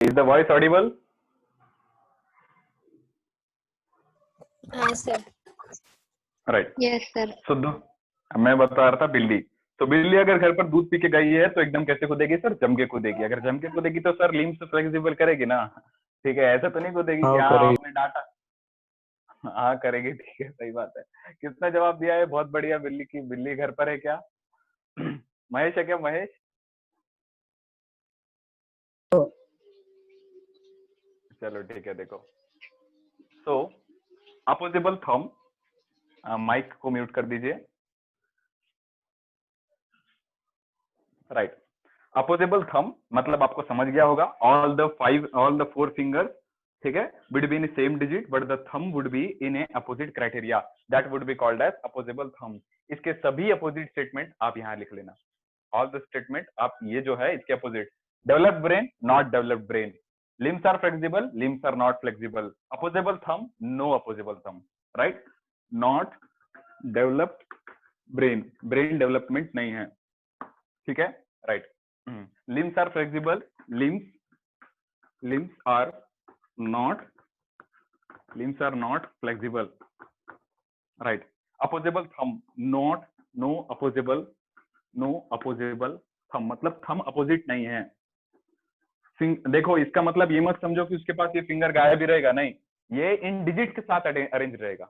Is the voice audible? हाँ sir. Right. Yes sir. So मैं बता रहा था बिल्ली। तो बिल्ली अगर घर पर दूध पी के गई है तो एकदम कैसे कूदेगी सर? जम के कूदेगी। अगर जम के कूदेगी तो सर लिम्स फ्लेक्सिबल करेगी ना, ठीक है। ऐसा तो नहीं कूदेगी कि हाँ आपने डांटा, हाँ करेगी, ठीक है, सही बात है। किसने जवाब दिया है? बहुत बढ़िया। बिल्ली की, बिल्ली घर पर है क्या? महेश है क्या? महेश, चलो ठीक है। देखो, सो अपोजिबल थंब, माइक को म्यूट कर दीजिए। राइट, अपोजिबल थंब मतलब आपको समझ गया होगा, ऑल द 4 फिंगर्स, ठीक है, would be in same digit but the thumb would be in a opposite criteria, that would be called as opposable thumb. इसके सभी अपोजिट स्टेटमेंट आप यहाँ लिख लेना। ऑल द स्टेटमेंट, आप ये जो है इसके opposite, developed brain, not developed brain, limbs are flexible, limbs are not flexible, opposable thumb, no opposable thumb, right? Not developed brain, brain development नहीं है, ठीक है, right? Limbs are flexible, limbs are not, limbs are not flexible, right? Opposable thumb, not, no opposable, no opposable thumb, मतलब thumb opposite नहीं है। देखो, इसका मतलब ये मत समझो कि उसके पास ये फिंगर गायब ही रहेगा, नहीं, ये इन डिजिट के साथ अरेंज रहेगा,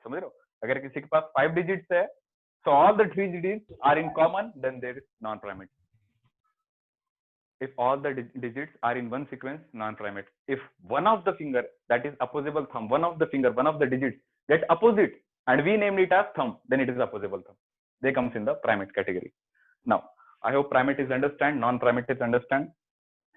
समझ रहे हो? अगर किसी के पास 5 डिजिट्स है, so all the 3 digits are in common, then there is non-primate. If all the digits are in one sequence, non-primate. If one of the finger, that is opposable thumb, one of the finger, one of the digits get opposite and we name it as thumb, then it is opposable thumb. They comes in the primate category. Now, I hope primate is understand, non-primate is understand.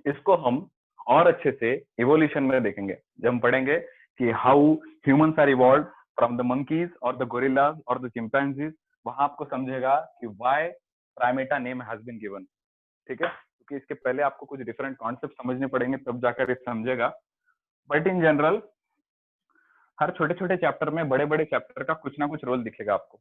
इसको हम और अच्छे से evolution में देखेंगे जब हम पढ़ेंगे कि how humans are evolve from the monkeys और द गोरिल्लाज और द चिंपैंजीज। वहां आपको समझेगा कि why primata name has been given, ठीक है, क्योंकि इसके पहले आपको कुछ डिफरेंट कॉन्सेप्ट समझने पड़ेंगे, तब जाकर ये समझेगा। बट इन जनरल हर छोटे छोटे चैप्टर में बड़े बड़े चैप्टर का कुछ ना कुछ रोल दिखेगा आपको,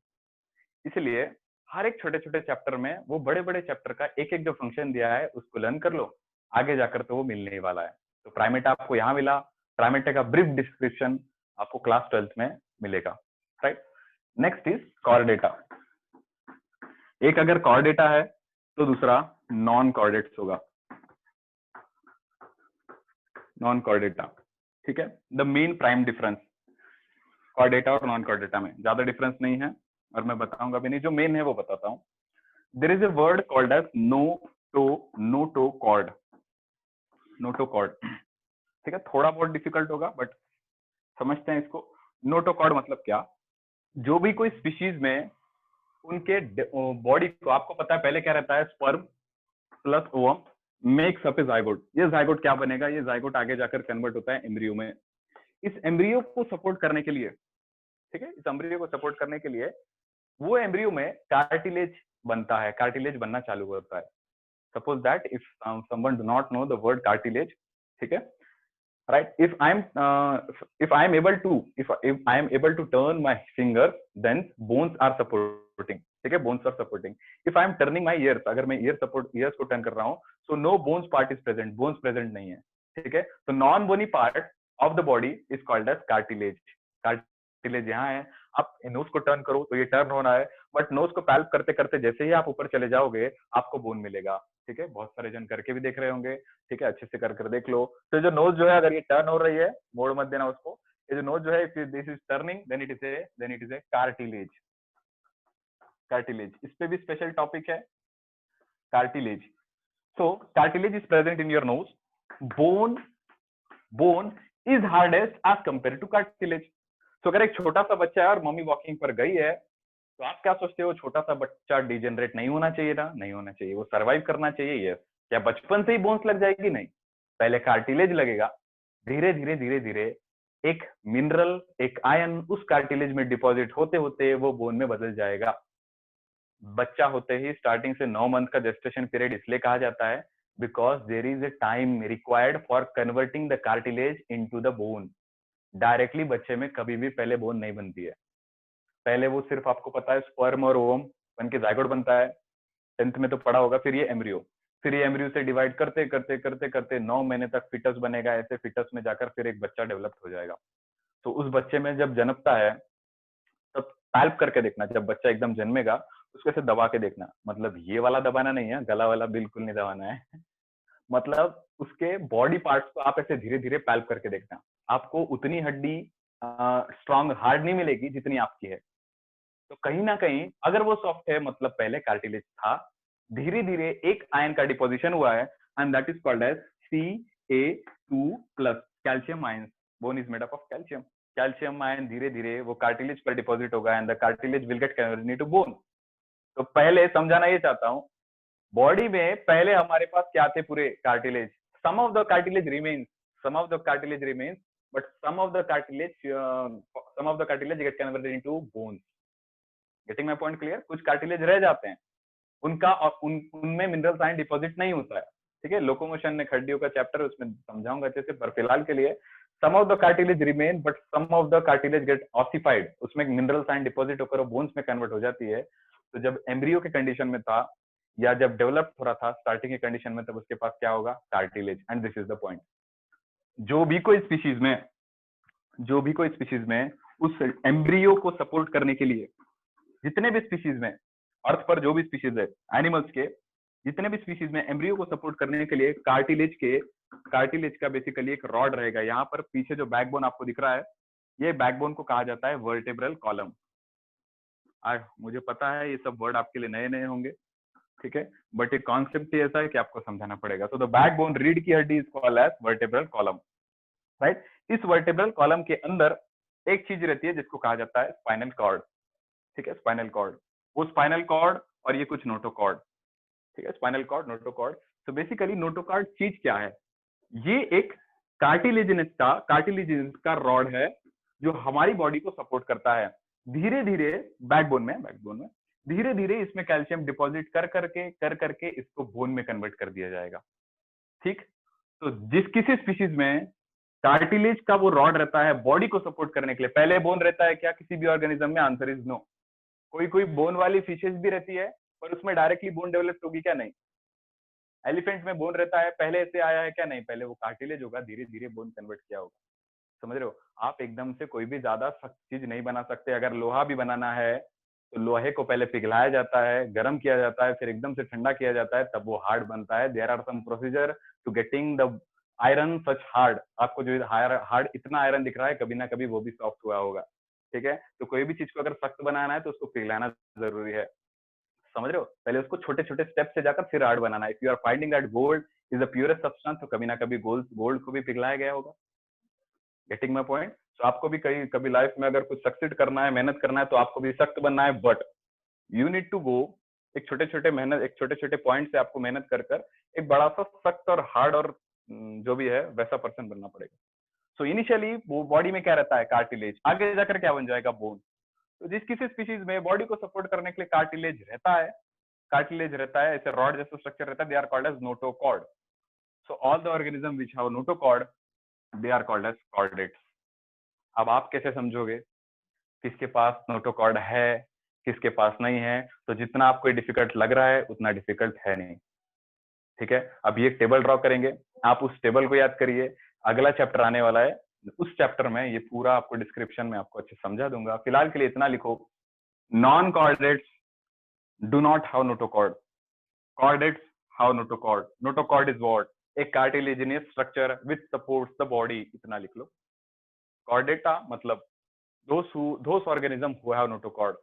इसलिए हर एक छोटे छोटे चैप्टर में वो बड़े बड़े चैप्टर का एक एक जो फंक्शन दिया है उसको लर्न कर लो, आगे जाकर तो वो मिलने ही वाला है। तो प्राइमेटा आपको यहाँ मिला, प्राइमेटा का ब्रीफ डिस्क्रिप्शन आपको क्लास 12th में मिलेगा, राइट। Next is Chordata. एक अगर कॉर्डेटा है तो दूसरा नॉन कॉर्डेट्स होगा, नॉन कॉर्डेटा, ठीक है। The main prime difference Chordata और नॉन कॉर्डेटा में ज्यादा डिफरेंस नहीं है और मैं बताऊंगा भी नहीं, जो मेन है वो बताता हूँ। There is a word called as notochord, notochord, ठीक है, थोड़ा बहुत डिफिकल्ट होगा बट समझते हैं इसको। नोटोकॉर्ड मतलब क्या? जो भी कोई स्पीशीज में उनके बॉडी को, आपको पता है पहले क्या रहता है, sperm plus ovum makes up a zygote. ये जाइगोट क्या बनेगा? ये जाइगोट आगे जाकर कन्वर्ट होता है एम्ब्रियो में। इस एम्ब्रियो को सपोर्ट करने के लिए, ठीक है, इस एम्ब्रियो को सपोर्ट करने के लिए वो एम्ब्रियो में कार्टिलेज बनता है, कार्टिलेज बनना चालू होता है। Suppose that if someone do not know the word cartilage, ठीक है, right? If I am able to, if I am able to turn my finger, then bones are supporting, ठीक है, bones are supporting. If I am turning my ears, अगर मैं ears को turn कर रहा हूँ, so no bones part is present, bones present नहीं है, ठीक है। तो non bony part of the body is called as cartilage. Cartilage यहाँ है। आप नोज को टर्न करो तो ये टर्न हो रहा है, बट नोज को पैल्प करते करते जैसे ही आप ऊपर चले जाओगे आपको बोन मिलेगा, ठीक है। बहुत सारे जन करके भी देख रहे होंगे, ठीक है, अच्छे से कर देख लो। तो जो नोज जो है अगर ये टर्न हो रही है, मोड़ मत देना उसको, ये जो नोज जो है this is turning, then it is a cartilage. Cartilage, इस पे भी स्पेशल टॉपिक है, cartilage. So cartilage is present in your nose, bone is hardest as compare to cartilage. तो अगर एक छोटा सा बच्चा है और मम्मी वॉकिंग पर गई है, तो आप क्या सोचते हो? छोटा सा बच्चा डिजेनरेट नहीं होना चाहिए ना? नहीं होना चाहिए, वो सर्वाइव करना चाहिए। ये क्या बचपन से ही बोन्स लग जाएगी? नहीं, पहले कार्टिलेज लगेगा, धीरे धीरे धीरे धीरे एक मिनरल, एक आयन उस कार्टिलेज में डिपॉजिट होते होते वो बोन में बदल जाएगा। बच्चा होते ही स्टार्टिंग से 9 मंथ का जेस्टेशन पीरियड इसलिए कहा जाता है because there is a time required for converting the cartilage into the bone. Directly बच्चे में कभी भी पहले बोन नहीं बनती है, पहले वो सिर्फ आपको पता है स्पर्म और ओवम बन के जाइगोट बनता है, 10th में तो पढ़ा होगा, फिर ये एम्ब्रियो, फिर ये एम्ब्रियो से डिवाइड करते करते करते करते 9 महीने तक फिटस बनेगा, ऐसे फिटस में जाकर फिर एक बच्चा डेवलप हो जाएगा। तो उस बच्चे में जब जन्मता है तब पैल्प करके देखना, जब बच्चा एकदम जन्मेगा उसको ऐसे दबा के देखना, मतलब ये वाला दबाना नहीं है, गला वाला बिल्कुल नहीं दबाना है मतलब उसके बॉडी पार्ट्स को आप ऐसे धीरे धीरे पैल्प करके देखना, आपको उतनी हड्डी स्ट्रांग हार्ड नहीं मिलेगी जितनी आपकी है। तो कहीं ना कहीं अगर वो सॉफ्ट है मतलब पहले कार्टिलेज था, धीरे धीरे एक आयन का डिपोजिशन हुआ है and that is called as Ca2 plus calcium ion. Bone is made up of calcium, calcium ion धीरे धीरे वो कार्टिलेज पर डिपॉजिट होगा and the cartilage will get converted into bone. तो पहले समझाना ये चाहता हूँ, बॉडी में पहले हमारे पास क्या थे, पूरे cartilage, some of the cartilage remains, some of the cartilage remains, but some of the cartilage get converted into bones. Getting my point clear? कुछ कार्टिलेज रह जाते हैं, उनका और उनमें मिनरल साइन डिपॉजिट नहीं होता है, ठीक है। लोकोमोशन ने हड्डियों का चैप्टर, उसमें समझाऊंगा अच्छे से, पर फिलहाल के लिए some of the cartilage remain but some of the cartilage get ossified, उसमें मिनरल साइन डिपॉजिट होकर बोन्स में कन्वर्ट हो जाती है। तो जब एम्ब्रियो के कंडीशन में था या जब डेवलप हो रहा था स्टार्टिंग के कंडीशन में, तब उसके पास क्या होगा, cartilage. And this is the point. जो भी कोई स्पीशीज में उस एम्ब्रियो को सपोर्ट करने के लिए, जितने भी स्पीशीज में अर्थ पर जो भी स्पीशीज है एनिमल्स के, जितने भी स्पीशीज में एम्ब्रियो को सपोर्ट करने के लिए कार्टिलेज का बेसिकली एक रॉड रहेगा। यहाँ पर पीछे जो बैकबोन आपको दिख रहा है, ये बैकबोन को कहा जाता है वर्टेब्रल कॉलम। मुझे पता है ये सब वर्ड आपके लिए नए नए होंगे, ठीक है, बट एक कॉन्सेप्ट ही ऐसा है कि आपको समझाना पड़ेगा। तो द बैकबोन, रीढ़ की हड्डी, is called as vertebral column, right. इस वर्टेब्रल कॉलम के अंदर एक चीज रहती है जिसको कहा जाता है स्पाइनल कॉर्ड, ठीक है, स्पाइनल कॉर्ड। वो स्पाइनल कॉर्ड और ये कुछ नोटोकॉर्ड, ठीक है, स्पाइनल कॉर्ड, नोटोकॉर्ड। तो बेसिकली नोटोकॉर्ड चीज क्या है, ये एक कार्टिलेजिनस का रॉड है जो हमारी बॉडी को सपोर्ट करता है। धीरे धीरे बैकबोन में धीरे धीरे इसमें कैल्शियम डिपॉजिट कर करके इसको बोन में कन्वर्ट कर दिया जाएगा, ठीक। तो जिस किसी स्पीशीज में कार्टिलेज का वो रॉड रहता है बॉडी को सपोर्ट करने के लिए, पहले बोन रहता है क्या किसी भी ऑर्गेनिज्म में? Answer is no. कोई बोन वाली फिशेज भी रहती है पर उसमें डायरेक्टली बोन डेवलप होगी क्या? नहीं। एलिफेंट में बोन रहता है, पहले से आया है क्या? नहीं, पहले वो कार्टिलेज होगा, धीरे धीरे बोन कन्वर्ट किया होगा। समझ रहे हो? आप एकदम से कोई भी ज्यादा सख्त चीज नहीं बना सकते। अगर लोहा भी बनाना है तो लोहे को पहले पिघलाया जाता है, गर्म किया जाता है, फिर एकदम से ठंडा किया जाता है, तब वो हार्ड बनता है। There are some procedure to getting the iron such hard. आपको जो हार्ड इतना आयरन दिख रहा है, कभी ना कभी वो भी सॉफ्ट हुआ होगा, ठीक है। तो कोई भी चीज को अगर सख्त बनाना है तो उसको पिघलाना जरूरी है, समझ रहे हो? पहले उसको छोटे छोटे स्टेप से जाकर फिर हार्ड बनाना है। If you are finding that gold is the purest substance, तो कभी ना कभी गोल्ड को भी पिघलाया गया होगा। Getting my point? तो आपको भी कभी लाइफ में अगर कुछ सक्सीड करना है, मेहनत करना है, तो आपको भी सख्त बनना है, but you need to go एक छोटे छोटे पॉइंट से आपको मेहनत कर एक बड़ा सा सख्त और हार्ड और जो भी है वैसा पर्सन बनना पड़ेगा। सो इनिशियली वो बॉडी में क्या रहता है? कार्टिलेज। आगे जाकर क्या बन जाएगा? बोन। तो जिस किसी स्पीशीज में बॉडी को सपोर्ट करने के लिए कार्टिलेज रहता है, ऐसे रॉड जैसा स्ट्रक्चर रहता है, they are called as notochord. So all the organism which have notochord, they are called as chordates. अब आप कैसे समझोगे किसके पास नोटोकॉर्ड है, किसके पास नहीं है? तो जितना आपको डिफिकल्ट लग रहा है उतना डिफिकल्ट है नहीं, ठीक है। अब ये एक टेबल ड्रॉ करेंगे, आप उस टेबल को याद करिए। अगला चैप्टर आने वाला है, उस चैप्टर में ये पूरा आपको डिस्क्रिप्शन में आपको अच्छे समझा दूंगा। फिलहाल के लिए इतना लिखो, non chordates do not have notochord, chordates have notochord. Notochord is what? A cartilaginous structure which supports the body, इतना लिख लो। कॉर्डेटा मतलब those organisms who have notochord.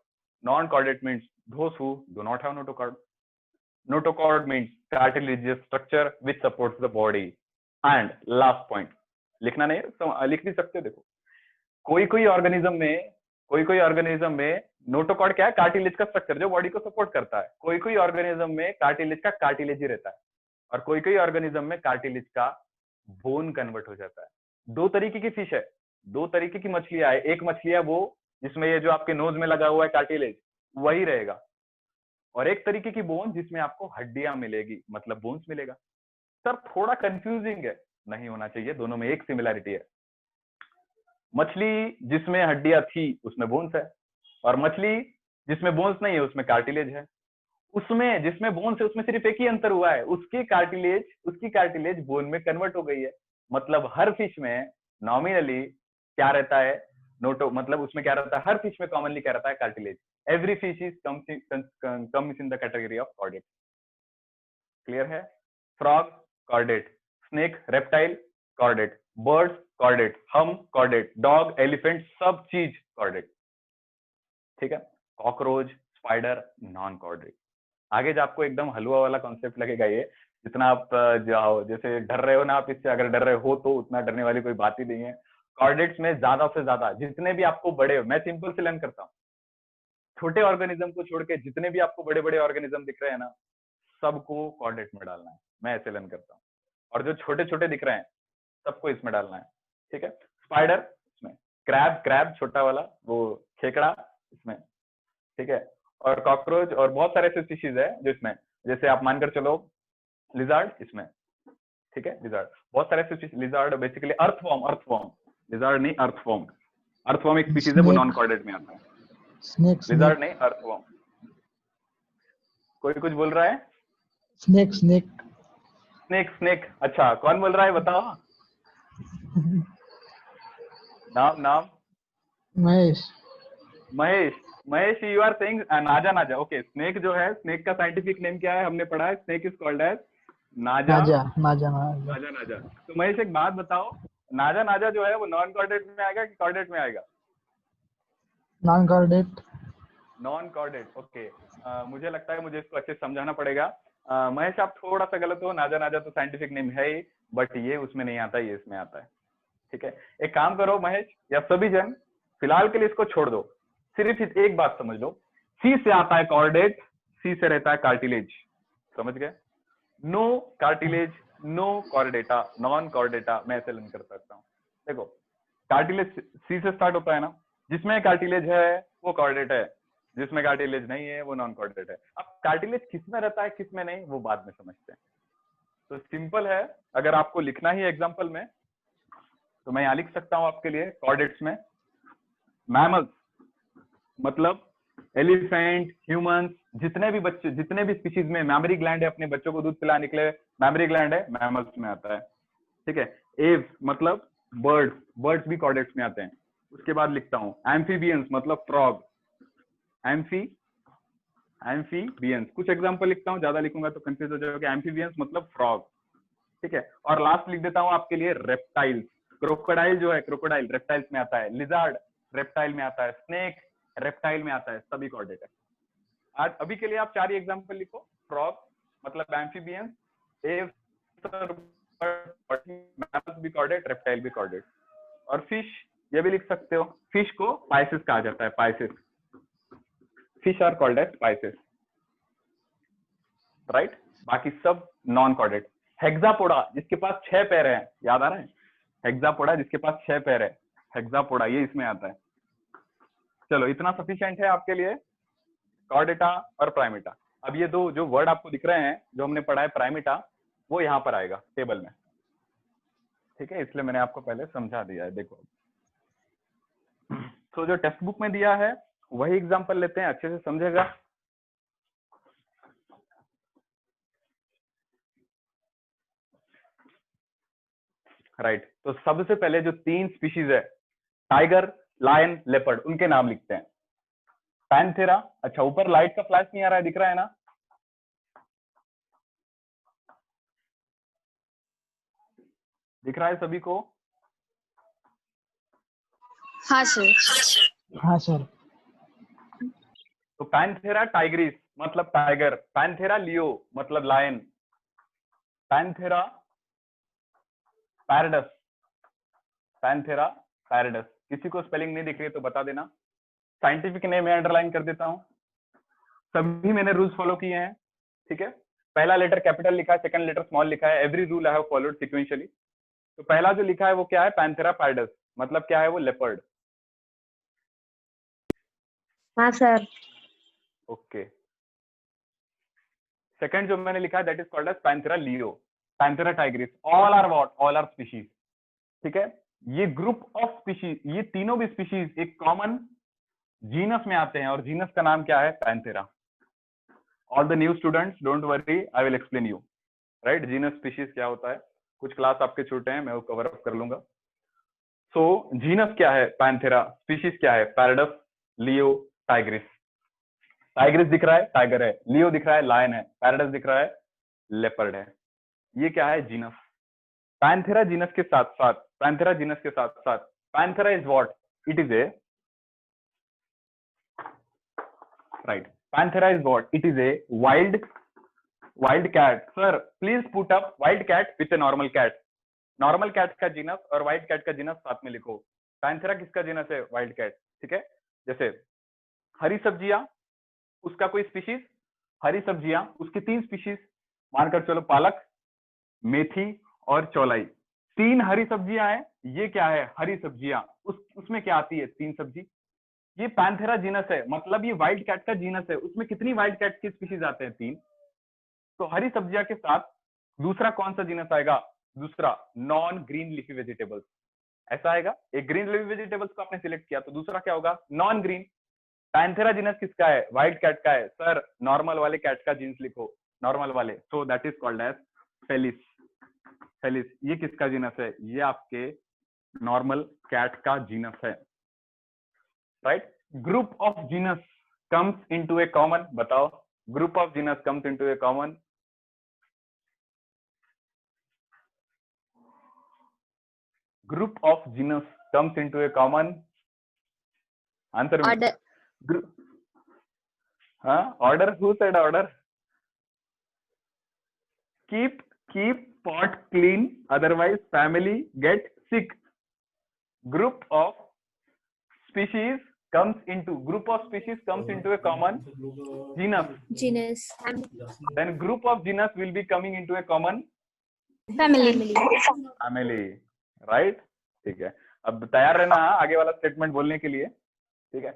Non-chordate means those who do not have notochord. Notochord means cartilaginous structure which supports the body. And last point, लिखना नहीं है, लिख भी सकते हो। देखो, कोई ऑर्गेनिज्म में नोटोकॉर्ड क्या है? कार्टिलेज का स्ट्रक्चर जो बॉडी को सपोर्ट करता है। कोई ऑर्गेनिज्म में कार्टिलेज का कार्टिलेज ही रहता है, और कोई ऑर्गेनिज्म में कार्टिलेज का बोन कन्वर्ट हो जाता है। दो तरीके की फिश है, दो तरीके की मछलियां है। एक मछलियां वो जिसमें ये जो आपके नोज में लगा हुआ है कार्टिलेज वही रहेगा, और एक तरीके की बोन जिसमें आपको हड्डियां मिलेगी, मतलब बोन्स मिलेगा। सर थोड़ा कंफ्यूजिंग है, नहीं होना चाहिए, दोनों में एक सिमिलैरिटी है। मछली जिसमें हड्डियां थी उसमें बोन्स है, और मछली जिसमें बोन्स नहीं है उसमें कार्टिलेज है। उसमें जिसमें बोन से उसमें सिर्फ एक ही अंतर हुआ है, उसकी कार्टिलेज बोन में कन्वर्ट हो गई है। मतलब हर फिश में नॉमिनली क्या रहता है, नोटो, मतलब उसमें क्या रहता है, हर फिश में कॉमनली क्या रहता है, cartilage. Every fish is comes in the category of chordate. Clear है? Frog chordate, snake reptile chordate, birds chordate, हम कॉर्डेट, डॉग एलिफेंट सब चीज कॉर्डेट। ठीक है? Cockroach spider non chordate. आगे जो आपको एकदम हलवा वाला कॉन्सेप्ट लगेगा ये, जितना आप जाओ जैसे डर रहे हो ना आप इससे, अगर डर रहे हो तो उतना डरने वाली कोई बात ही नहीं है। कॉर्डेट्स में ज्यादा से ज्यादा जितने भी आपको बड़े, मैं सिंपल से लर्न करता हूँ, छोटे ऑर्गेनिज्म को छोड़ के जितने भी आपको बड़े बड़े ऑर्गेनिज्म दिख रहे हैं ना, सबको कॉर्डेट में डालना है। मैं ऐसे लर्न करता हूँ। और जो छोटे छोटे दिख रहे हैं सबको इसमें डालना है। ठीक है? स्पाइडर इसमें, क्रैब छोटा वाला, वो खेकड़ा इसमें। ठीक है? और कॉकरोच और बहुत सारे ऐसे स्पीशीज है जो इसमें, जैसे आप मानकर चलो लिजार्ड इसमें। ठीक है? लिजार्ड बहुत सारे ऐसे, लिजार्ड बेसिकली अर्थवॉर्म, लिजार्ड नहीं अर्थवॉर्म एक स्पीशीज है, वो नॉन कॉर्डेट में आता है। लिजार्ड नहीं, अर्थवॉर्म। कोई कुछ बोल रहा है? स्नेक। अच्छा, कौन बोल रहा है बताओ? नाम महेश, यू आर सेइंग नाजा। ओके, स्नेक जो है, स्नेक का साइंटिफिक नेम क्या है हमने पढ़ा है, स्नेक इज कॉल्ड एज नाजा। तो महेश एक बात बताओ, नाजा जो है वो नॉन कॉर्डेट में आएगा कि कॉर्डेट में आएगा? Non chordate. ओके, मुझे लगता है मुझे इसको अच्छे से समझाना पड़ेगा। महेश आप थोड़ा सा गलत हो, नाजा तो साइंटिफिक नेम है ही, बट ये उसमें नहीं आता, ये इसमें आता है। ठीक है? एक काम करो महेश या सभी जन, फिलहाल के लिए इसको छोड़ दो, सिर्फ एक बात समझ लो, सी से आता है कॉर्डेट, सी से रहता है कार्टिलेज। समझ गए? No cartilage no chordata, non chordata, मैं ऐसे लर्न कर सकता हूँ। देखो, कार्टिलेज सी से स्टार्ट होता है ना, जिसमें कार्टिलेज है वो कॉर्डेट है, जिसमें कार्टिलेज नहीं है वो नॉन कॉर्डेट है। अब कार्टिलेज किस में रहता है किस में नहीं, वो बाद में समझते हैं। तो सिंपल है, अगर आपको लिखना ही एग्जाम्पल में, तो मैं यहां लिख सकता हूं आपके लिए कॉर्डेट्स में, मैमल्स मतलब एलिफेंट, ह्यूमंस, जितने भी स्पीशीज में मैमरी ग्लैंड है, अपने बच्चों को दूध पिलाने के लिए मैमरी ग्लैंड है, मैमल्स में आता है। ठीक है? एव्स मतलब बर्ड्स भी कॉर्डेट्स में आते हैं। उसके बाद लिखता हूं एम्फीबियंस मतलब फ्रॉग, एम्फीबियंस। कुछ एग्जांपल लिखता हूं, ज्यादा लिखूंगा तो कंफ्यूज हो जाओगे। एम्फीबियंस मतलब फ्रॉग। ठीक है? और लास्ट लिख देता हूं आपके लिए रेप्टाइल्स, क्रोकोडाइल जो है, क्रोकोडाइल रेप्टाइल्स में आता है, लिजार्ड रेप्टाइल में आता है, स्नेक रेप्टाइल में आता है, सभी कॉर्डेट है। आज अभी के लिए आप 4 ही एग्जांपल लिखो, फ्रॉग मतलब एम्फीबियंस, एव्स भी कॉर्डेट, रेप्टाइल भी कॉर्डेट। और फिश ये भी लिख सकते हो, फिश को पाइसेस कहा जाता है, pisces, fish are called as pisces, right? बाकी सब नॉन कॉर्डेट। हेक्सापोडा जिसके पास 6 पैर हैं, याद आ रहा है? हेक्सापोडा जिसके पास 6 पैर है, हेक्सापोडा, ये इसमें आता है। चलो, इतना सफिशिएंट है आपके लिए, कॉर्डेटा और प्राइमेटा। अब ये दो जो वर्ड आपको दिख रहे हैं जो हमने पढ़ा है प्राइमेटा, वो यहाँ पर आएगा टेबल में। ठीक है? इसलिए मैंने आपको पहले समझा दिया है। देखो, तो जो टेक्स्ट बुक में दिया है वही एग्जांपल लेते हैं, अच्छे से समझेगा। राइट, तो सबसे पहले जो 3 स्पीशीज है, टाइगर, लायन, लेपर्ड, उनके नाम लिखते हैं। पैंथेरा, अच्छा ऊपर लाइट का फ्लैश नहीं आ रहा है, दिख रहा है ना? दिख रहा है सभी को? हाँ सर। तो पैंथेरा टाइग्रिस मतलब टाइगर, पैंथेरा लियो मतलब लायन, पैंथेरा पैरडस, पैंथेरा पैरडस। किसी को स्पेलिंग नहीं दिख रही है तो बता देना। साइंटिफिक नेम मैं अंडरलाइन कर देता हूं, सभी मैंने रूल्स फॉलो किए हैं। ठीक है? पहला लेटर कैपिटल लिखा है, सेकंड लेटर स्मॉल लिखा है, every rule I have followed sequentially. तो पहला जो लिखा है वो क्या है? पैंथेरा पैरडस, मतलब क्या है वो? लेपर्ड। हाँ सर। ओके, सेकंड जो मैंने लिखा है that is called as panthera leo, panthera tigris, all are what? All are species. ठीक है? ये ग्रुप ऑफ स्पीशीज, ये तीनों भी स्पीशीज एक कॉमन जीनस में आते हैं, और जीनस का नाम क्या है? Panthera. All the new students don't worry, I will explain you, right. Genus species क्या होता है, कुछ क्लास आपके छूटे हैं, मैं वो कवर अप कर लूंगा। सो जीनस क्या है पैंथेरा, स्पीशीज क्या है पैराडस, लियो, टाइग्रिस। टाइग्रिस दिख रहा है टाइगर है, लियो दिख रहा है लायन है, पैराडस दिख रहा है लेपर्ड है। ये क्या है जीनस। पैंथेरा जीनस के साथ साथ, पैंथेरा जीनस के साथ साथ, panthera is what, it is a, right, panthera is what, it is a wild cat. Sir please put up wild cat with a normal cat, normal cat का genus और wild cat का genus साथ में लिखो। Panthera किसका genus है, wild cat, ठीक है। जैसे हरी सब्जियां, उसका कोई स्पीशीज, हरी सब्जियां उसकी 3 स्पीशीज, मानकर चलो पालक, मेथी और चौलाई, 3 हरी सब्जियां हैं। ये क्या है, हरी सब्जियां, उसमें क्या आती है, 3 सब्जी। ये पैंथेरा जीनस है, मतलब ये वाइल्ड कैट का जीनस है, उसमें कितनी वाइल्ड कैट की स्पीशीज आते हैं, 3। तो हरी सब्जियां के साथ दूसरा कौन सा जीनस आएगा, दूसरा नॉन ग्रीन लीफी वेजिटेबल्स, ऐसा आएगा। एक ग्रीन लीफी वेजिटेबल्स को आपने सिलेक्ट किया, तो दूसरा क्या होगा, नॉन ग्रीन। पैंथेरा जीनस किसका है, वाइल्ड कैट का है। सर नॉर्मल वाले कैट का जीनस लिखो, नॉर्मल वाले, so that is called as Felis. Felis ये किसका जीनस है, ये आपके नॉर्मल कैट का जीनस है, right. Group of genus comes into a common, बताओ, group of genus comes into a common, group of genus comes into a common answer me. Order. Order, who said order? Keep pot clean, otherwise family get sick. Group of species comes into a common genus. Then group of genus will be coming into a common family, right, ठीक है। अब तैयार रहना आगे वाला statement बोलने के लिए, ठीक है।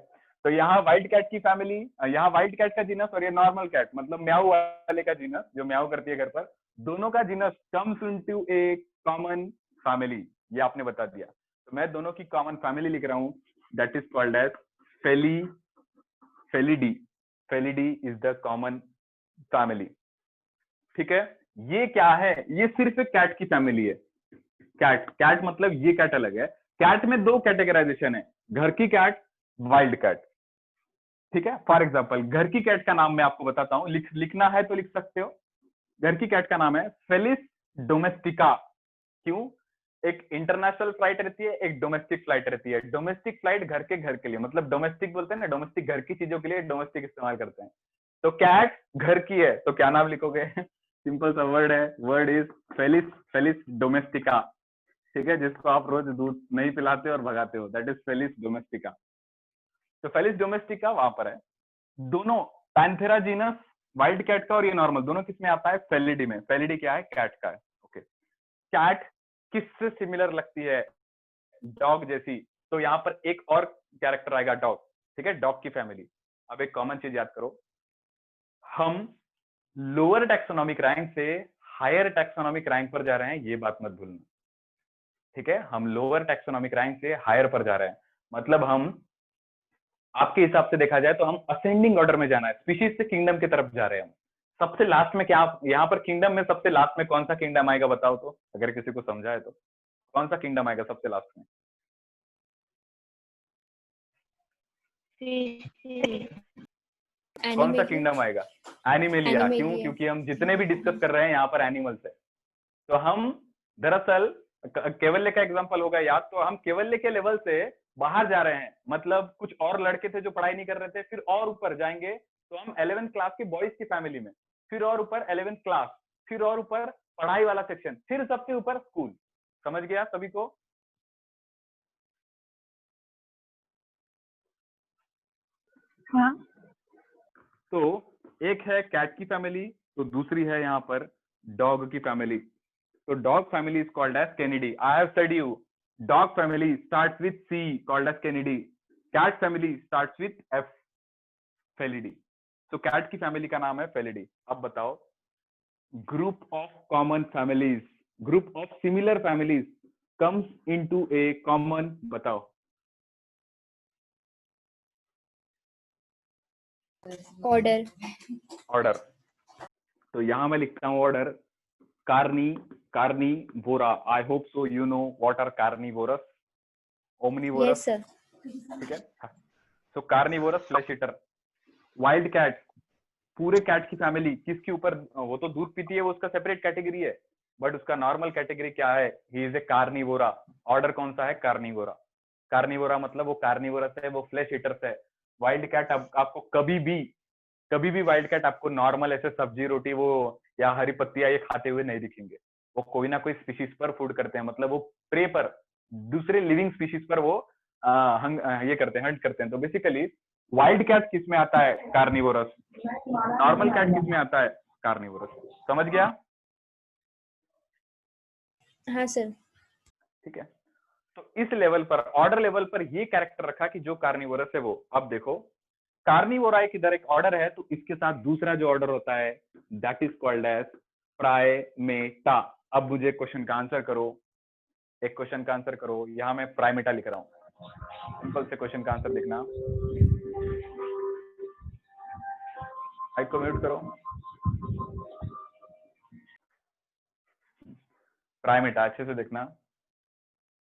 तो यहाँ वाइल्ड कैट की फैमिली, यहाँ वाइल्ड कैट का जीनस और ये नॉर्मल कैट, मतलब म्याऊ वाले का जीनस जो म्याऊ करती है घर पर, दोनों का genus comes into a common family, ये आपने बता दिया। तो मैं दोनों की कॉमन फैमिली लिख रहा हूँ, that is called as felidae. Felidae is the common family, ठीक है। ये क्या है, ये सिर्फ एक कैट की फैमिली है। कैट मतलब ये कैट अलग है। कैट में 2 कैटेगराइजेशन है, घर की कैट, वाइल्ड कैट, ठीक है। फॉर एग्जांपल घर की कैट का नाम मैं आपको बताता हूं, लिखना है तो लिख सकते हो। घर की कैट का नाम है फेलिस डोमेस्टिका। क्यों, एक इंटरनेशनल फ्लाइट रहती है, एक डोमेस्टिक फ्लाइट रहती है। डोमेस्टिक फ्लाइट घर के लिए, मतलब डोमेस्टिक बोलते हैं ना, डोमेस्टिक घर की चीजों के लिए डोमेस्टिक इस्तेमाल करते हैं। तो कैट घर की है तो क्या नाम लिखोगे, सिंपल सा वर्ड है, वर्ड इज फेलिस डोमेस्टिका, ठीक है। जिसको आप रोज दूध नहीं पिलाते और भगाते हो, दैट इज फेलिस डोमेस्टिका। तो फेलिस डोमेस्टिका वहां पर है। दोनों पैंथेरा जीनस वाइल्ड कैट का और ये नॉर्मल, दोनों किस में आता है, फेलिडी में। फेलिडी क्या है, कैट का है, ओके। कैट किससे सिमिलर लगती है, डॉग जैसी। तो यहाँ पर एक और कैरेक्टर आएगा, डॉग, ठीक है, डॉग की फैमिली। अब एक कॉमन चीज याद करो, हम लोअर टैक्सोनॉमिक रैंक से हायर टैक्सोनॉमिक रैंक पर जा रहे हैं, ये बात मत भूलना, ठीक है। हम लोअर टैक्सोनॉमिक रैंक से हायर पर जा रहे हैं, मतलब हम, आपके हिसाब से देखा जाए तो हम असेंडिंग ऑर्डर में जाना है, स्पीशीज से किंगडम की तरफ जा रहे हैं हम। सबसे लास्ट में क्या, यहाँ पर किंगडम में सबसे लास्ट में कौन सा किंगडम आएगा बताओ तो, अगर किसी को समझा है तो कौन सा किंगडम आएगा सबसे लास्ट में, कौन सा किंगडम आएगा, एनिमलिया। क्यों, क्योंकि हम जितने भी डिस्कस कर रहे हैं यहाँ पर एनिमल्स है। तो हम दरअसल केवल्य का एग्जांपल होगा याद, तो हम केवल्य के लेवल से बाहर जा रहे हैं, मतलब कुछ और लड़के थे जो पढ़ाई नहीं कर रहे थे, फिर और ऊपर जाएंगे तो हम 11th क्लास के बॉयज की फैमिली में, फिर और ऊपर 11th क्लास, फिर और ऊपर पढ़ाई वाला सेक्शन, फिर सबसे ऊपर स्कूल। समझ गया सभी को? हाँ। तो एक है कैट की फैमिली, तो दूसरी है यहाँ पर डॉग की फैमिली। तो dog family is called as Canidae. I have said you, dog family starts with C, called as Canidae. Cat family starts with F, Felidae. तो कैट की फैमिली का नाम है फेलिडी। अब बताओ, group of common families, group of similar families comes into a common, बताओ। Order, order. तो यहाँ मैं लिखता हूँ order Carnivora. I hope so you know what are carnivorous, omnivorous. Yes sir, ठीक है। So carnivorous flesh eater. Wild cat, पूरे cat की फैमिली किसके ऊपर, वो तो दूध पीती है, वो उसका सेपरेट कैटेगरी है, बट उसका नॉर्मल कैटेगरी क्या है, he is a Carnivora. Order कौन सा है, कार्निवोरा। कार्निवोरा मतलब वो कार्निवोरस है, वो फ्लैश ईटर्स है। वाइल्ड कैट आपको कभी भी वाइल्ड कैट आपको नॉर्मल ऐसे सब्जी रोटी वो या हरी पत्तियां ये खाते हुए नहीं दिखेंगे। वो कोई ना कोई स्पीशीज पर फूड करते हैं, मतलब वो प्रे पर, दूसरे लिविंग स्पीशीज पर वो ये करते हैं, हंट करते हैं। तो बेसिकली वाइल्ड कैट किस में आता है, कार्निवोरस। नॉर्मल कैट किस में आता है, कार्निवोरस। समझ गया। हाँ सर, ठीक है। तो इस लेवल पर, ऑर्डर लेवल पर ये कैरेक्टर रखा कि जो कार्निवोरस है वो, अब देखो कार्निवोरा एक इधर एक ऑर्डर है, तो इसके साथ दूसरा जो ऑर्डर होता है that is called as primata. अब मुझे क्वेश्चन का आंसर करो, एक क्वेश्चन का आंसर करो। यहां मैं प्राइमेटा लिख रहा हूं, सिंपल से क्वेश्चन का आंसर लिखना। माइक को म्यूट करो। प्राइमेटा अच्छे से देखना,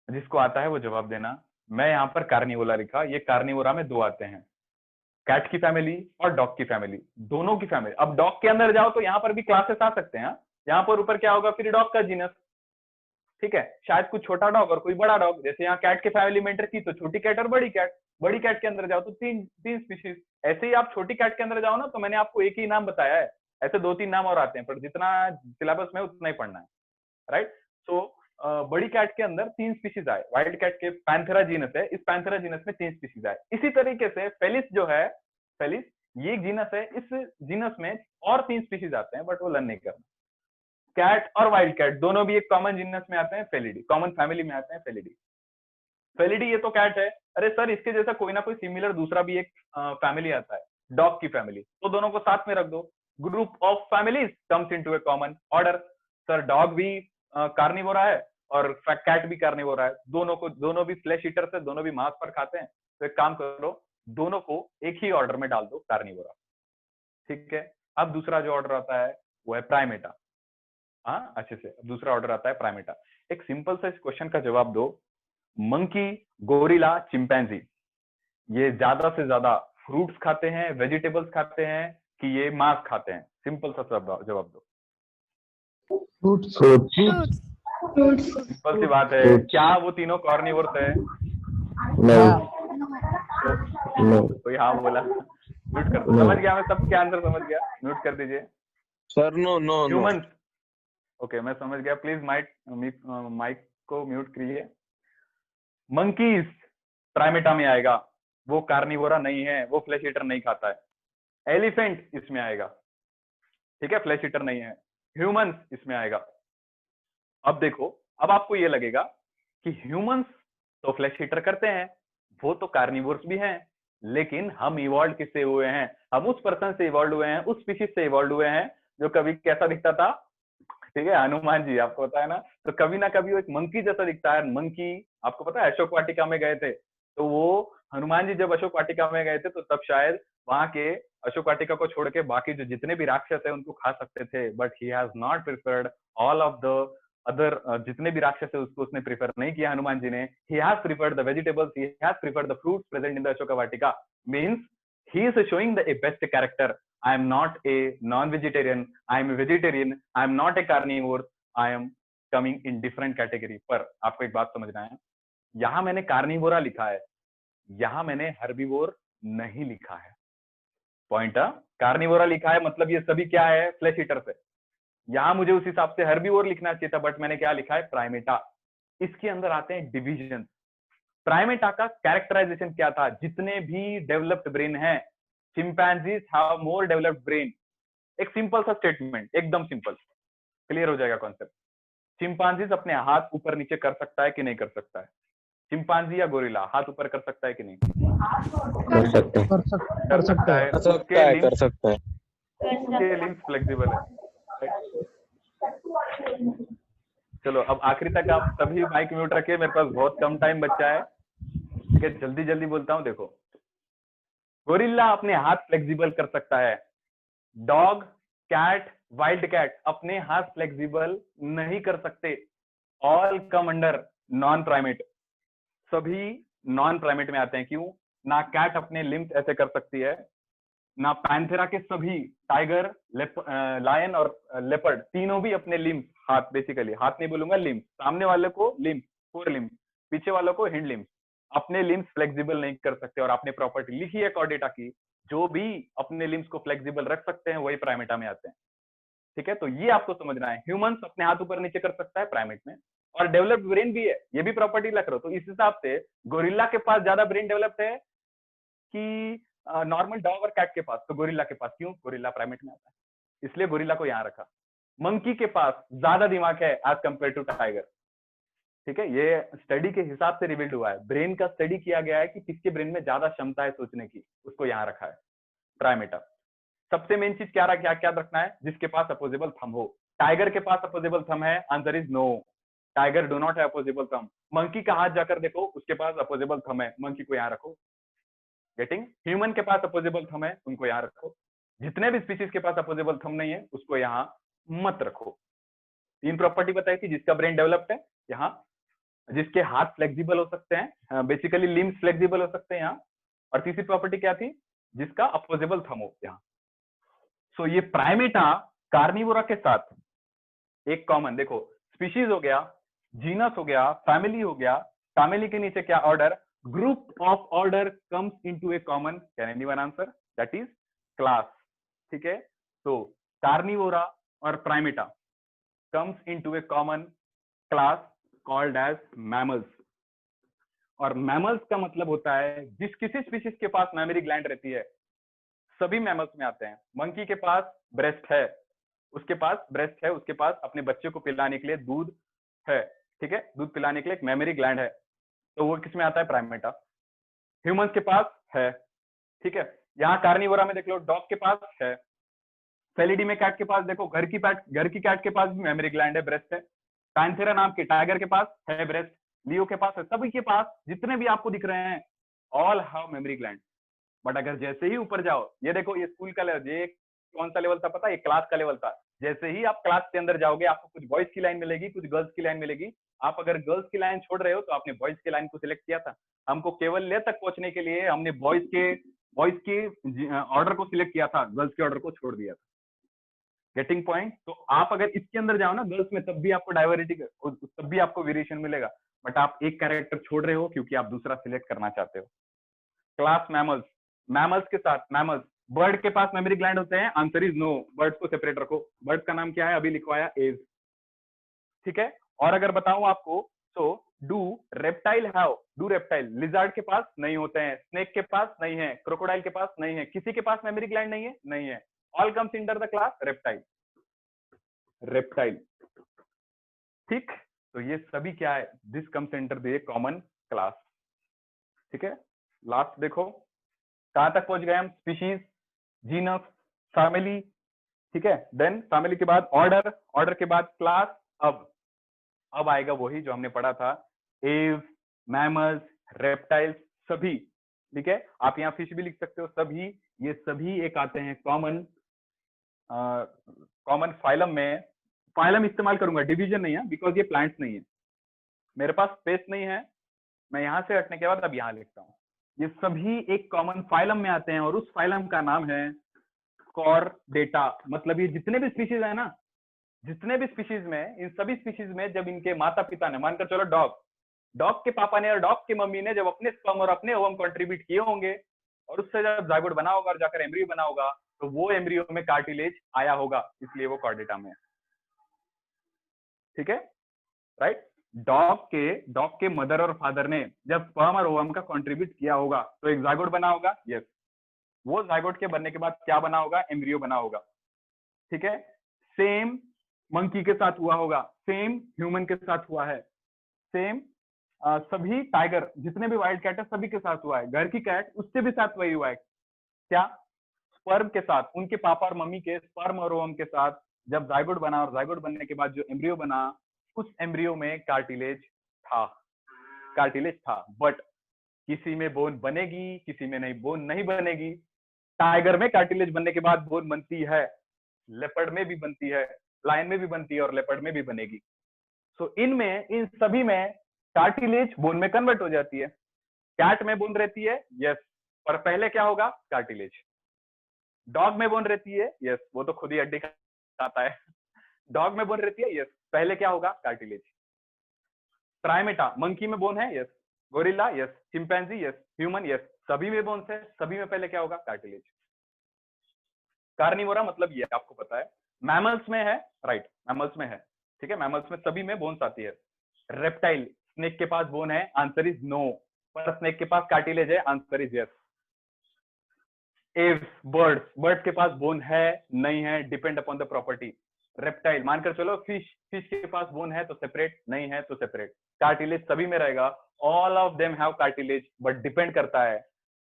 जिसको आता है वो जवाब देना। मैं यहाँ पर कार्निवोरा लिखा, ये कार्निवोरा में दो आते हैं, कैट की फैमिली और डॉग की फैमिली, दोनों की फैमिली। अब डॉग के अंदर जाओ तो यहाँ पर भी क्लासेस आ सकते हैं। यहाँ पर ऊपर क्या होगा, फिर डॉग का जीनस। ठीक है, शायद कुछ छोटा डॉग और कोई बड़ा डॉग। जैसे यहाँ कैट के फैमिली में एंटर की तो छोटी कैट और बड़ी कैट। बड़ी कैट के अंदर जाओ तो तीन तीन स्पीशीज। ऐसे ही आप छोटी कैट के अंदर जाओ ना, तो मैंने आपको एक ही नाम बताया है, ऐसे दो तीन नाम और आते हैं, पर जितना सिलेबस में उतना ही पढ़ना है, राइट। तो बड़ी कैट के अंदर तीन स्पीशीज आए, वाइल्ड कैट के पैंथेरा जीनस है, इस पैंथेरा जीनस में तीन स्पीशीज आए। इसी तरीके से फेलिस जो है, फेलिस ये एक जीनस है, इस जीनस में और तीन स्पीशीज आते हैं, बट वो लर्न नहीं करना। कैट और वाइल्ड कैट दोनों भी एक कॉमन जीनस में आते हैं, फेलिडी, कॉमन फैमिली में आते हैं, फेलिडी। फेलिडी ये तो कैट है, अरे सर इसके जैसा कोई ना कोई सिमिलर दूसरा भी एक फैमिली आता है, डॉग की फैमिली, तो दोनों को साथ में रख दो। Group of families comes into a common order. Sir dog भी कार्निवोरा है और कैट भी कार्निवोरा है, दोनों भी फ्लैश ईटर्स है, दोनों भी मांस पर खाते हैं। तो एक काम करो, दोनों को एक ही ऑर्डर में डाल दो, कार्निवोरा। ठीक है। अब दूसरा जो ऑर्डर आता है वो है प्राइमेटा। हाँ अच्छे से, दूसरा ऑर्डर आता है प्राइमेटा। एक सिंपल सा इस क्वेश्चन का जवाब दो, मंकी, गोरिल्ला, चिंपैंजी, ये ज्यादा से ज्यादा फ्रूट्स खाते हैं, वेजिटेबल्स खाते हैं, कि ये मांस खाते हैं? सिंपल सा जवाब दो। फ्रूट्स। सिंपल सी बात है, क्या वो तीनों कार्निवोर्स है? कोई हाँ बोला, म्यूट कर दो। समझ गया, मैं सबके आंसर समझ गया, म्यूट कर दीजिए। Sir no no humans, okay मैं समझ गया, प्लीज माइक को म्यूट करिए। मंकीज प्राइमेटा में आएगा, वो कार्निवोरा नहीं है, वो फ्लैश ईटर नहीं खाता है। एलिफेंट इसमें आएगा, ठीक है, फ्लैश ईटर नहीं है। ह्यूमंस इसमें आएगा। अब देखो, अब आपको ये लगेगा कि ह्यूमंस तो फ्लैश ईटर करते हैं, वो तो कार्निवोर्स भी हैं, लेकिन हम इवॉल्व किससे हुए हैं? हम उस पर्सन से इवॉल्व हुए हैं, उस स्पीशीज से इवॉल्व हुए हैं जो कभी कैसा दिखता था, ठीक है, हनुमान जी, आपको पता है ना। तो कभी ना कभी वो एक मंकी जैसा दिखता है। मंकी, आपको पता है अशोक वाटिका में गए थे, तो वो हनुमान जी जब अशोक वाटिका में गए थे तो तब शायद वहां के अशोक वाटिका को छोड़ के बाकी जो जितने भी राक्षस है उनको खा सकते थे, but he has not preferred all of the other, जितने भी राक्षस है उसको उसने प्रिफर नहीं किया हनुमान जी ने। He has preferred the vegetables, he has preferred the fruits present in the Ashok Vatika. Means he is showing the best character. I am not a non-vegetarian, I am a vegetarian, I am not a carnivore, I am coming in different category। पर आपको एक बात समझना है, यहां मैंने Carnivora लिखा है, यहां मैंने हर्बीवोर नहीं लिखा है। पॉइंट, कार्निवोरा लिखा है मतलब ये सभी क्या है, फ्लैश ईटर्स है। यहां मुझे उस हिसाब से हर्बीवोर लिखना चाहिए था, बट मैंने क्या लिखा है, प्राइमेटा। इसके अंदर आते हैं डिविजन। प्राइमेटा का कैरेक्टराइजेशन क्या था? जितने भी डेवलप्ड ब्रेन है, chimpanzees have more developed brain. एक सिंपल सा स्टेटमेंट, एकदम सिंपल, क्लियर हो जाएगा कॉन्सेप्ट। चिंपैंजीज अपने हाथ ऊपर नीचे कर सकता है कि नहीं कर सकता है? चिंपैंजी या गोरिल्ला हाथ ऊपर कर सकता है कि नहीं? कर सकता है, कर सकता है। कर सकता है। उसके लिम्स फ्लेक्सिबल है। चलो अब आखिरी तक आप सभी माइक म्यूट रखिए, मेरे पास बहुत कम टाइम बचा है, ठीक है, जल्दी जल्दी बोलता हूँ। देखो, गोरिल्ला अपने हाथ फ्लेक्सिबल कर सकता है, डॉग, कैट, वाइल्ड कैट अपने हाथ फ्लेक्सिबल नहीं कर सकते। All come under non primate, सभी नॉन प्राइमेट में आते हैं। क्यों? ना कैट अपने लिम्स ऐसे कर सकती है, ना पैंथेरा के सभी टाइगर, लायन और लेपर्ड तीनों भी अपने लिम्स, हाथ बेसिकली, हाथ नहीं बोलूंगा, लिम्स, सामने वाले को लिम्स, फोर लिम्स, पीछे वालों को हिंड लिम्स, अपने लिम्स फ्लेक्सिबल नहीं कर सकते। और आपने प्रॉपर्टी लिखी है कॉर्डेटा की, जो भी अपने लिम्स को फ्लेक्सिबल रख सकते हैं वही प्राइमेटा में आते हैं। ठीक है, तो ये आपको समझना है। ह्यूमंस अपने हाथ ऊपर नीचे कर सकता है प्राइमेट में, और डेवलप्ड ब्रेन भी है, ये भी प्रॉपर्टी लग रहा हो। तो इस हिसाब से गोरिल्ला के पास ज्यादा ब्रेन डेवलप्ड है कि नॉर्मल डॉग और कैट के पास? तो गोरिल्ला के पास। क्यों? गोरिल्ला प्राइमेट में आता है, इसलिए गोरिल्ला को यहां रखा। मंकी के पास ज्यादा दिमाग है एज कंपेयर टू टाइगर। ठीक है, ये स्टडी के हिसाब से रिवील्ड हुआ है, ब्रेन का स्टडी किया गया है कि किसके ब्रेन में ज्यादा क्षमता है सोचने की, उसको यहाँ रखा है प्राइमेटा। सबसे मेन चीज क्या रखा, क्या रखना है? जिसके पास अपोजिबल थंब हो। टाइगर के पास अपोजिबल थंब है? Answer is no, tiger do not है अपोजिबल थंब। मंकी का हाथ जाकर देखो, उसके पास अपोजिबल थंब है, मंकी को यहाँ रखो। गेटिंग? ह्यूमन के पास अपोजिबल थंब है, उनको यहाँ रखो। जितने भी स्पीशीज के पास अपोजिबल थंब नहीं है उसको यहाँ मत रखो। तीन प्रॉपर्टी बताई थी, जिसका ब्रेन डेवलप्ड है यहाँ, जिसके हाथ फ्लेक्सिबल हो सकते हैं, बेसिकली लिम्स फ्लेक्सिबल हो सकते हैं यहाँ, और तीसरी प्रॉपर्टी क्या थी? जिसका अपोजिबल थंब हो यहाँ। सो ये प्राइमेटा कार्निवोरा के साथ एक कॉमन, देखो, स्पीशीज हो गया, जीनस हो गया, फैमिली हो गया, फैमिली के नीचे क्या? Order. Group of order comes into a common, can anyone answer? That is class. ठीक है, तो कार्निवोरा और Primata comes into a common class called as mammals. और मैमल्स का मतलब होता है जिस किसी स्पीशीज के पास मेमोरी ग्लैंड रहती है, सभी मैमल्स में आते हैं। मंकी के पास ब्रेस्ट है, उसके पास ब्रेस्ट है, उसके पास अपने बच्चे को पिलाने के लिए दूध है। ठीक है, दूध पिलाने के लिए एक मेमोरी ग्लैंड है, तो वो किसमें आता है? प्राइमेटा। ह्यूमंस के पास है। ठीक है, यहाँ कार्निवोरा में देख लो, डॉग के पास है। फेलिडी में कैट के पास देखो, घर की कैट के पास भी मेमोरी ग्लैंड है, ब्रेस्ट है। पैंथेरा नाम के टाइगर के पास है ब्रेस्ट, लियो के पास है, सभी के पास जितने भी आपको दिख रहे हैं all have memory gland. But अगर जैसे ही ऊपर जाओ, ये देखो, ये स्कूल का लेवल, ये कौन सा लेवल था पता? ये क्लास का लेवल था। जैसे ही आप क्लास के अंदर जाओगे, आपको कुछ बॉयज की लाइन मिलेगी, कुछ गर्ल्स की लाइन मिलेगी। आप अगर गर्ल्स की लाइन छोड़ रहे हो तो आपने बॉयज की लाइन को सिलेक्ट किया था। हमको केवल ले तक पहुंचने के लिए हमने बॉयज के ऑर्डर को सिलेक्ट किया था, गर्ल्स के ऑर्डर को छोड़ दिया था। Getting point? तो आप अगर इसके अंदर जाओ ना गर्ल्स में, तब भी आपको डाइवर्सिटी, तब भी आपको वेरिएशन मिलेगा, बट आप एक कैरेक्टर छोड़ रहे हो क्योंकि आप दूसरा सिलेक्ट करना चाहते हो। क्लास मैमल्स, मैमल्स के साथ मैमल्स, बर्ड के पास मेमोरी ग्लैंड होते हैं? आंसर इज नो, बर्ड्स को सेपरेट रखो। बर्ड का नाम क्या है? अभी लिखवाया, एज। ठीक है, और अगर बताऊं आपको तो do reptile have, do reptile lizard के पास नहीं होते हैं, स्नेक के पास नहीं है, क्रोकोडाइल के पास नहीं है, किसी के पास मेमोरी ग्लैंड नहीं है, नहीं है। All comes under the class reptile, reptile. ठीक, तो ये सभी क्या है? This comes under the common class. ठीक है, लास्ट देखो कहां तक पहुंच गए हम? Species, genus, family. ठीक है, देन फैमिली के बाद ऑर्डर, ऑर्डर के बाद क्लास। अब आएगा वही जो हमने पढ़ा था, एव, मैमल्स, रेप्टाइल्स, सभी। ठीक है, आप यहाँ फिश भी लिख सकते हो, सभी, ये सभी एक आते हैं कॉमन फाइलम में। फाइलम इस्तेमाल करूंगा, डिवीजन नहीं है, बिकॉज ये प्लांट्स नहीं है, मेरे पास स्पेस नहीं है। मैं यहां से हटने के बाद अब यहाँ लिखता हूँ। ये सभी एक कॉमन फाइलम में आते हैं, और उस फाइलम का नाम है कॉर्डेटा। मतलब ये जितने भी स्पीशीज है ना, जितने भी स्पीशीज में, इन सभी स्पीशीज में जब इनके माता पिता ने, मानकर चलो डॉग के पापा ने और डॉग की मम्मी ने जब अपने स्पर्म और अपने ओवम कंट्रीब्यूट किए होंगे, और उससे जब जायगोट बना होगा और जाकर एम्ब्रियो बना होगा, तो वो एम्ब्रियो में कार्टिलेज आया होगा, इसलिए वो कॉर्डेटा में है। ठीक है, राइट? डॉग के मदर और फादर ने जब स्पर्म और ओवम का कंट्रीब्यूट किया होगा तो एक जायगोट बना होगा। यस, वो जायगोट के बनने के बाद क्या बना होगा? एम्ब्रियो बना होगा। ठीक है, सेम मंकी के साथ हुआ होगा, सेम ह्यूमन के साथ हुआ है, सेम सभी टाइगर, जितने भी वाइल्ड कैट है सभी के साथ हुआ है। घर की कैट, उससे भी साथ वही हुआ है। क्या? स्पर्म के साथ, उनके पापा और मम्मी के स्पर्म और ओवम के साथ जब जायगोट बना, और जायगोट बनने के बाद जो एम्ब्रियो बना, उस एम्ब्रियो में कार्टिलेज था, बट किसी में बोन बनेगी, किसी में नहीं, बोन नहीं बनेगी। टाइगर में कार्टिलेज बनने के बाद बोन बनती है, लेपर्ड में भी बनती है, लायन में भी बनती है और लेपर्ड में भी बनेगी। सो इनमें, इन सभी में कार्टिलेज बोन में कन्वर्ट हो जाती है। कैट में बोन रहती है, यस, पर पहले क्या होगा? कार्टिलेज। डॉग में बोन रहती है, यस, वो तो खुद ही हड्डी खाता है। डॉग में बोन रहती है, यस, पहले क्या होगा? कार्टिलेज। प्राइमेटा, मंकी में बोन है, yes, gorilla, yes, chimpanzee, yes, human, yes, सभी में बोन्स है, सभी में पहले क्या होगा? कार्टिलेज। कार्निवोरा मतलब ये आपको पता है। मैमल्स में है, राइट, मैमल्स में है, ठीक है, मैमल्स में सभी में बोन्स आती है। रेप्टाइल, स्नेक के पास बोन है, आंसर इज नो, पर स्नेक के पास कार्टिलेज है, answer is yes. Aves, birds के पास बोन है, नहीं है, depend upon the property. Reptile, मानकर चलो फिश के पास बोन है तो सेपरेट, नहीं है तो सेपरेट। कार्टिलेज सभी में रहेगा, all of them have cartilage, but depend करता है,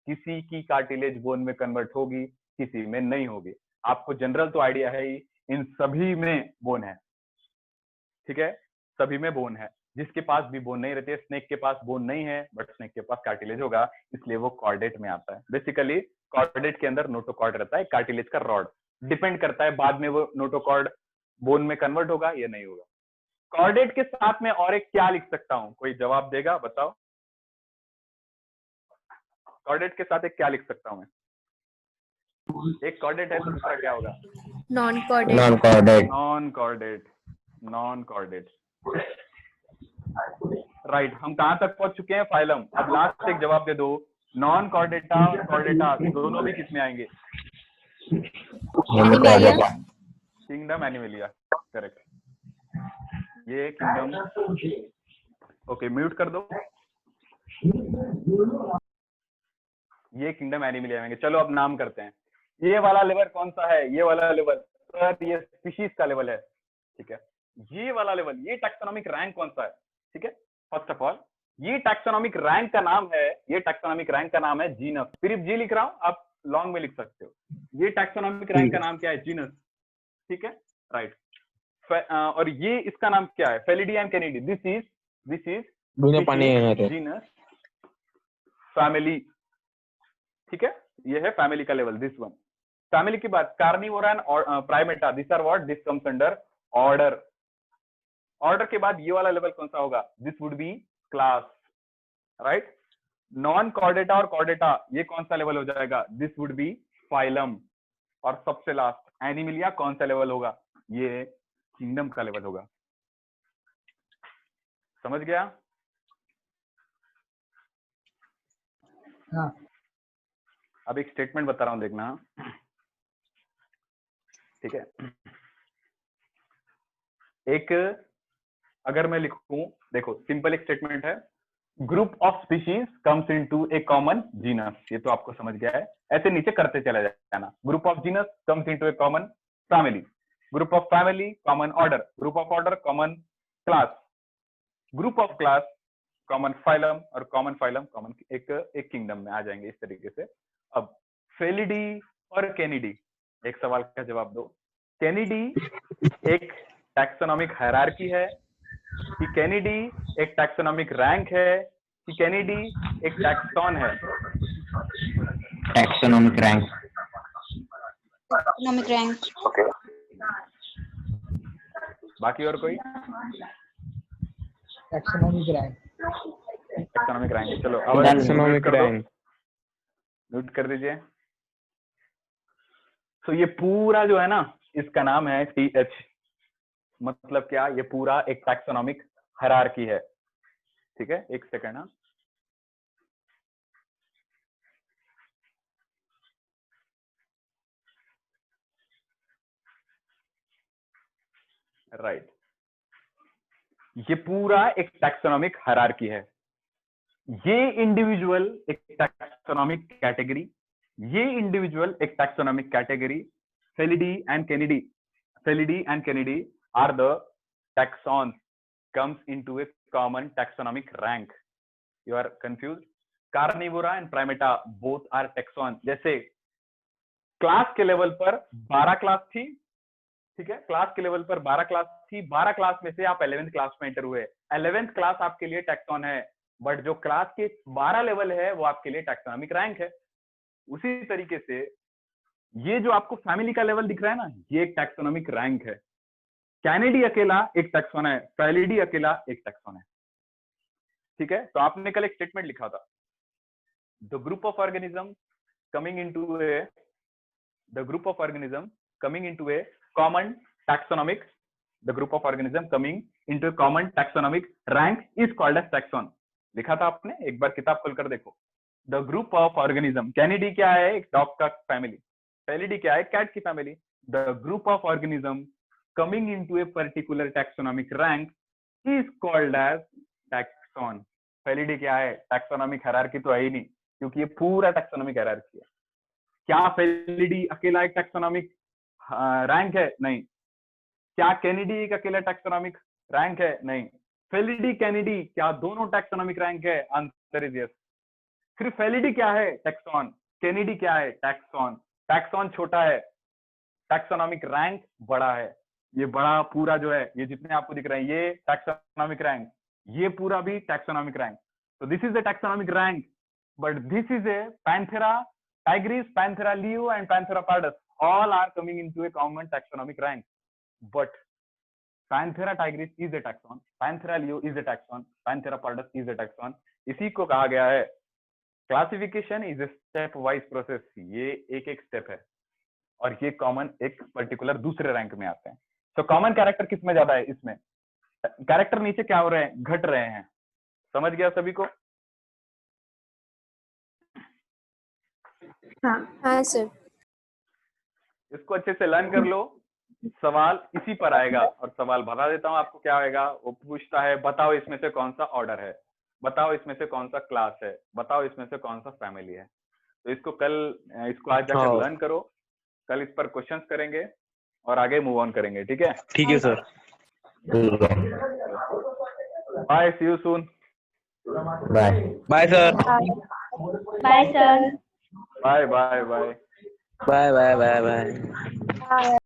किसी की कार्टिलेज बोन में कन्वर्ट होगी, किसी में नहीं होगी। आपको जनरल तो आइडिया है ही, इन सभी में बोन है, ठीक है, सभी में बोन है। जिसके पास भी बोन नहीं रहती है, स्नेक के पास बोन नहीं है बट स्नेक के पास कार्टिलेज होगा, इसलिए वो कॉर्डेट में आता है। बेसिकली कॉर्डेट के अंदर नोटोकॉर्ड रहता है, कार्टिलेज का रॉड। डिपेंड करता है बाद में वो नोटोकॉर्ड बोन में कन्वर्ट होगा या नहीं होगा। कॉर्डेट के साथ में और एक क्या लिख सकता हूं? कोई जवाब देगा? बताओ, कॉर्डेट के साथ एक क्या लिख सकता हूं मैं? एक कॉर्डेट है तो दूसरा क्या होगा? Non chordate. Non chordate. Non chordate, non chordate, right. हम कहां तक पहुंच चुके हैं? फाइलम। अब लास्ट एक जवाब दे दो, नॉन कॉर्डेटा और कॉर्डेटा दोनों भी किसमें आएंगे? एनिमलिया। Kingdom Animalia, correct. ये किंगडम, ओके म्यूट कर दो। ये किंगडम एनिमलिया आएंगे। चलो अब नाम करते हैं। ये वाला लेवल कौन सा है? ये वाला लेवल, सर ये स्पीशीज का लेवल है, ठीक है। ये वाला लेवल, ये टैक्सोनॉमिक रैंक कौन सा है? ठीक है, फर्स्ट ऑफ ऑल ये टैक्सोनॉमिक रैंक का नाम है, ये टैक्सोनॉमिक रैंक का नाम है जीनस। सिर्फ जी लिख रहा हूं, आप लॉन्ग में लिख सकते हो। ये टैक्सोनॉमिक रैंक का नाम क्या है? जीनस, ठीक है, राइट। और ये इसका नाम क्या है? Felidae and Canidae. This is genus family, ठीक है, ये है फैमिली का लेवल, दिस वन। फैमिली की बात, carnivora and primata, this are what? This comes under order. Order के बाद ये वाला लेवल कौन सा होगा? This would be class, right. Non chordata और कॉर्डेटा, ये कौन सा लेवल हो जाएगा? This would be phylum. और सबसे लास्ट एनिमलिया कौन सा लेवल होगा? ये किंगडम का लेवल होगा। समझ गया? हाँ। अब एक स्टेटमेंट बता रहा हूं, देखना, ठीक है। एक अगर मैं लिखूं, देखो सिंपल एक स्टेटमेंट है, group of species comes into a common genus. ये तो आपको समझ गया है, ऐसे नीचे करते चला जाना। Group of genus comes into a common family, group of family common order, group of order common class, group of class common phylum, और कॉमन फाइलम कॉमन एक किंगडम में आ जाएंगे इस तरीके से। अब फेलिडी और कैनिडी, एक सवाल का जवाब दो। कैनिडी एक टैक्सोनॉमिक हायरार्की है कि कैनिडी एक टैक्सोनॉमिक रैंक है कि कैनिडी एक टैक्सॉन है? Taxonomic rank. Economic rank. Okay, बाकी और कोई? Taxonomic rank. टैक्सोनॉमिक रैंक, चलो टैक्सोनॉमिक रैंक। म्यूट कर दीजिए। तो ये पूरा जो है ना, इसका नाम है TH। मतलब क्या? ये पूरा एक टैक्सोनॉमिक हायरार्की है, ठीक है। एक सेकंड, हाँ, राइट। ये पूरा एक टैक्सोनॉमिक हायरार्की है। ये इंडिविजुअल एक टैक्सोनॉमिक कैटेगरी, ये इंडिविजुअल एक taxonomic category. Felidae and canidae are the taxons comes into a common taxonomic rank. You are confused? Carnivora and Primata both are taxons. जैसे क्लास के लेवल पर 12 class थी, ठीक है, क्लास के लेवल पर 12 क्लास थी, 12 क्लास में से आप 11th क्लास में एंटर हुए, 11th क्लास आपके लिए टैक्सॉन है, बट जो क्लास के 12 लेवल है वो आपके लिए टैक्सोनॉमिक रैंक है। उसी तरीके से ये जो आपको फैमिली का लेवल दिख रहा है ना, ये एक टैक्सोनॉमिक रैंक है। कैनेडी अकेला एक टैक्सोन है, फेलिडी अकेला एक टैक्सोन है। ठीक है, तो आपने कल एक स्टेटमेंट लिखा था, the group of organism coming into A the group of organism coming into a common taxonomic the group of organism coming into a common taxonomic rank is called as taxon। लिखा था आपने, एक बार किताब खोलकर देखो। The group of organism, Canidae क्या है, एक डॉग का फैमिली, फेलिडी क्या है, कैट की फैमिली। The group of organism coming into a particular taxonomic rank is called as taxon. Felidae क्या है, टैक्सोनॉमिक हायरार्की तो है ही नहीं, क्योंकि ये पूरा टैक्सोनॉमिक हायरार्की है। क्या फेलिडी अकेला एक टैक्सोनॉमिक रैंक है? नहीं। क्या कैनिडी एक अकेला टैक्सोनॉमिक रैंक है? नहीं। फेलिडी कैनिडी क्या दोनों टैक्सोनॉमिक रैंक है? Answer is yes. फिर फेलिडी क्या है? टैक्सॉन। कैनिडी क्या है? टैक्सॉन। टैक्सॉन छोटा है, टैक्सोनॉमिक रैंक बड़ा है। ये बड़ा पूरा जो है, ये जितने आपको दिख रहे हैं, ये टैक्सोनॉमिक रैंक, ये पूरा भी taxonomic rank. so this is the taxonomic rank, but this is a Panthera tigris, Panthera leo and Panthera pardus, all are coming into a common taxonomic rank, but Panthera tigris is a taxon, Panthera leo is a taxon, Panthera pardus is a taxon। इसी को कहा गया है classification is a step wise process. ये एक एक step है और ये कॉमन एक पर्टिकुलर दूसरे रैंक में आते हैं। तो कॉमन कैरेक्टर किस में ज्यादा है? इसमें कैरेक्टर नीचे क्या हो रहे हैं, घट रहे हैं। समझ गया सभी को? हाँ सर। इसको अच्छे से लर्न कर लो। सवाल इसी पर आएगा और सवाल बता देता हूं आपको क्या आएगा। वो पूछता है बताओ इसमें से कौन सा ऑर्डर है, बताओ इसमें से कौन सा क्लास है, बताओ इसमें से कौन सा फैमिली है। तो इसको आज जाकर लर्न करो, कल इस पर क्वेश्चंस करेंगे और आगे मूव ऑन करेंगे। ठीक है? ठीक है sir. Bye, see you soon. Bye bye sir. Bye sir. Bye bye bye bye bye bye bye.